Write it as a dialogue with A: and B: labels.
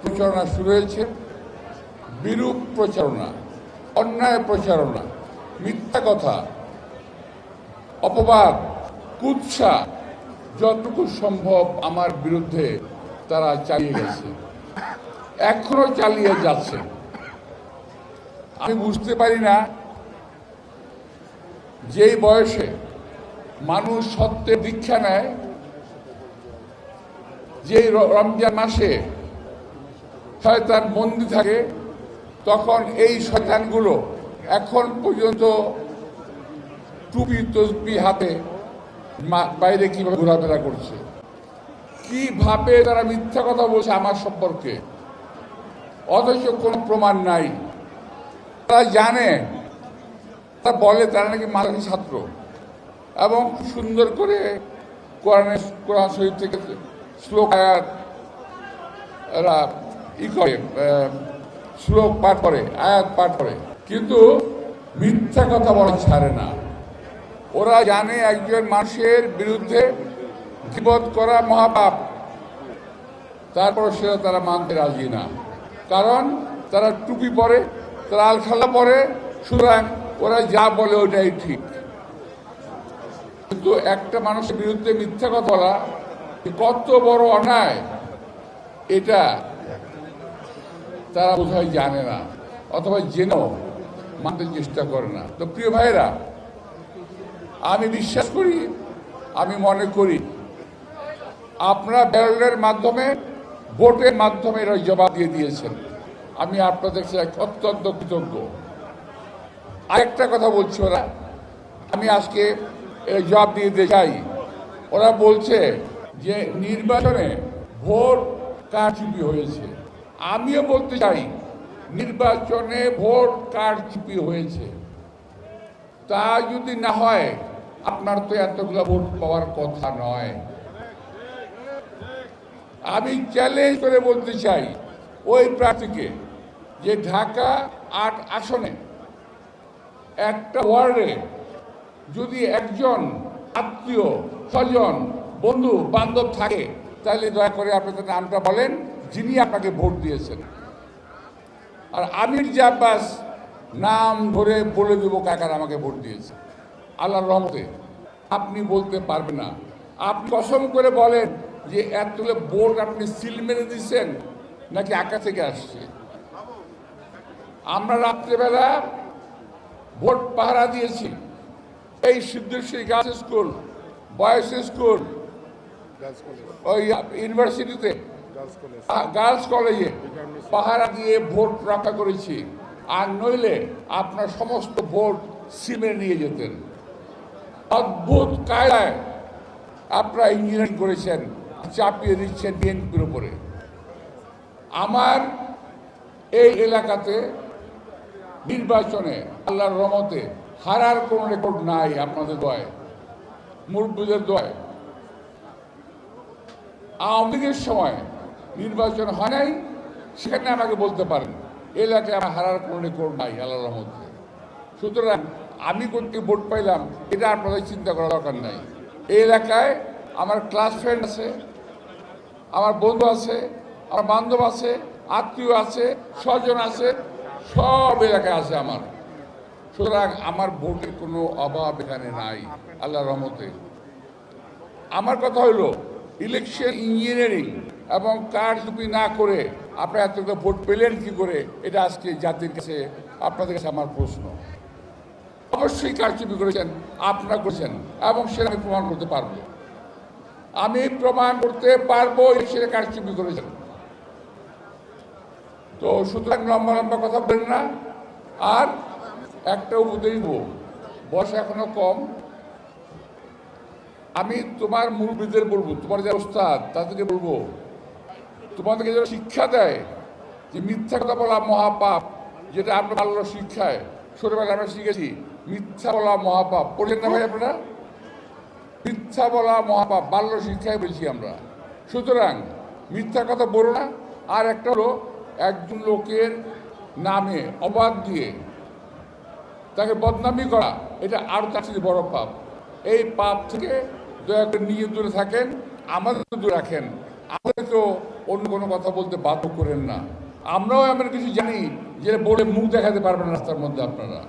A: প্রচারণা শুরু হয়েছে, বিরূপ প্রচারণা, অন্যায় প্রচারণা, মিথ্যা কথা, অপবাদ, কুৎসা যতটুকু সম্ভব আমার বিরুদ্ধে তারা চালিয়ে গেছে, এখনো চালিয়ে যাচ্ছে। আমি বুঝতে পারি না, যেই বয়সে মানুষ সত্যের দীক্ষা নেয়, যেই রমজান মাসে শয়তান বন্দী থাকে, তখন এই শয়তানগুলো এখন পর্যন্ত টুপি তসবি হাতে বাইরে কিভাবে ঘোরাফেরা করছে, কিভাবে তারা মিথ্যা কথা বলছে আমার সম্পর্কে, অথচ কোনো প্রমাণ নাই। তারা জানে, তারা বলে তারা নাকি মাদানী ছাত্র, এবং সুন্দর করে কোরআন শরীফ থেকে শ্লোক আয়াত এরা করে, শ্লোক পাঠ করে, আয়াত পাঠ করে, কিন্তু মিথ্যা কথা বলা ছাড়ে না। ওরা জানে একজন মানুষের বিরুদ্ধে গীবত করা মহাপাপ, তারপর সেটা তারা মানতে রাজি না, কারণ তারা টুপি পরে, তারা আলখাল্লা পরে, সুতরাং ওরা যা বলে ওটাই ঠিক। কিন্তু একটা মানুষের বিরুদ্ধে মিথ্যা কথা বলা কত বড় অন্যায়, এটা তারা বোধহয় জানে না, অথবা জেনেও মানতে চেষ্টা করে না। তো প্রিয় ভাইরা, আমি বিশ্বাস করি, আমি মনে করি আপনারা ব্যালটের মাধ্যমে, ভোটের মাধ্যমে এরা জবাব দিয়ে দিয়েছেন। আমি আপনাদের কাছে অত্যন্ত কৃতজ্ঞ। আরেকটা কথা বলছি, ওরা, আমি আজকে জবাব দিতে চাই। ওরা বলছে যে নির্বাচনে ভোট কারচুপি হয়েছে। আমিও বলতে চাই, নির্বাচনে ভোট কারচুপি হয়েছে। তা যদি না হয়, আপনার তো এতগুলো ভোট পাওয়ার কথা নয়। আমি চ্যালেঞ্জ করে বলতে চাই ওই প্রার্থীকে যে ঢাকা ৮ আসনে একটা ওয়ার্ডে যদি একজন আত্মীয়, স্বজন, বন্ধু বান্ধব থাকে, তাহলে দয়া করে আপনাদের নামটা বলেন যিনি আপনাকে ভোট দিয়েছেন। আর আমির জাব্বাস নাম ধরে বলে দেবো কাকার আমাকে ভোট দিয়েছে। আল্লাহর রহমতে আপনি বলতে পারবেন না। আপনি কসম করে বলেন যে এতগুলো ভোট আপনি সিল মেরে দিচ্ছেন নাকি আকাশ থেকে আসছে। আমরা রাত্রেবেলা ভোট পাহারা দিয়েছি। এই Siddheswari girls school, boys school, ওই ইউনিভার্সিটিতে, গার্লস কলেজে পাহারা দিয়ে ভোট রক্ষা করেছি। আর নইলে আপনার সমস্ত ভোট সিমে নিয়ে যেতেন। অদ্ভুত কায়দায় আপনারা ইঞ্জিনিয়ারিং করেছেন, চাপিয়ে দিচ্ছেন বিএনপির উপরে। আমার এই এলাকাতে নির্বাচনে আল্লাহর রহমতে হারার কোনো রেকর্ড নাই। আপনাদের দয়, মুরব্বীদের দয়। আওয়ামী লীগের সময় নির্বাচন হয় নাই, সেখানে আমাকে বলতে পারেন এলাকায় আমার হারার কোনো রেকর্ড নাই আল্লাহর রহমতে। সুতরাং আমি কোনটি ভোট পাইলাম এটা আপনাদের চিন্তা করার দরকার নাই। এই এলাকায় আমার ক্লাস ফ্রেন্ড আছে, আমার বন্ধু আছে, আমার বান্ধব আছে, আত্মীয় আছে, স্বজন আছে, সব এলাকায় আছে আমার। সুতরাং আমার ভোটের কোনো অভাব এখানে নাই আল্লাহর রহমতে। আমার কথা হইল, ইলেকশন ইঞ্জিনিয়ারিং এবং কারচুপি না করে আপনারা এতগুলো ভোট পেলেন কি করে, এটা আজকে জাতির কাছে, আপনাদের কাছে আমার প্রশ্ন। অবশ্যই কারচুপি করেছেন, আপনারা করেছেন, এবং সেটা আমি প্রমাণ করতে পারবো। আমি প্রমাণ করতে পারবো সেটা কারচুপি করেছেন। তো সুতরাং লম্বা লম্বা কথা বলেন না। আর একটা উপদেশ দেব, বয়স এখনো কম, আমি তোমার মুরব্বীদের বলবো, তোমার যে ওস্তাদ তাদেরকে বলবো, তোমাদেরকে যারা শিক্ষা দেয় যে মিথ্যা কথা বলা মহাপাপ, যেটা আমরা বাল্য শিক্ষায় ছোটবেলায় আমরা শিখেছি, মিথ্যা বলা মহাপাপ। পড়লেন না ভাই আপনারা? মিথ্যা বলা মহাপাপ, বাল্য শিক্ষায় বলছি আমরা। সুতরাং মিথ্যা কথা বলো না। আর একটা হলো, একজন লোকের নামে অবাদ দিয়ে তাকে বদনামি করা, এটা আরও তার চেয়ে বড় পাপ। এই পাপ থেকে দয়া করে নিজে দূরে থাকেন, আমাদের দূরে রাখেন। আমাদেরকেও অন্য কোনো কথা বলতে বাধ্য করেন না। আমরাও এমন কিছু জানি যে বলে মুখ দেখাতে পারবেন রাস্তার মধ্যে আপনারা।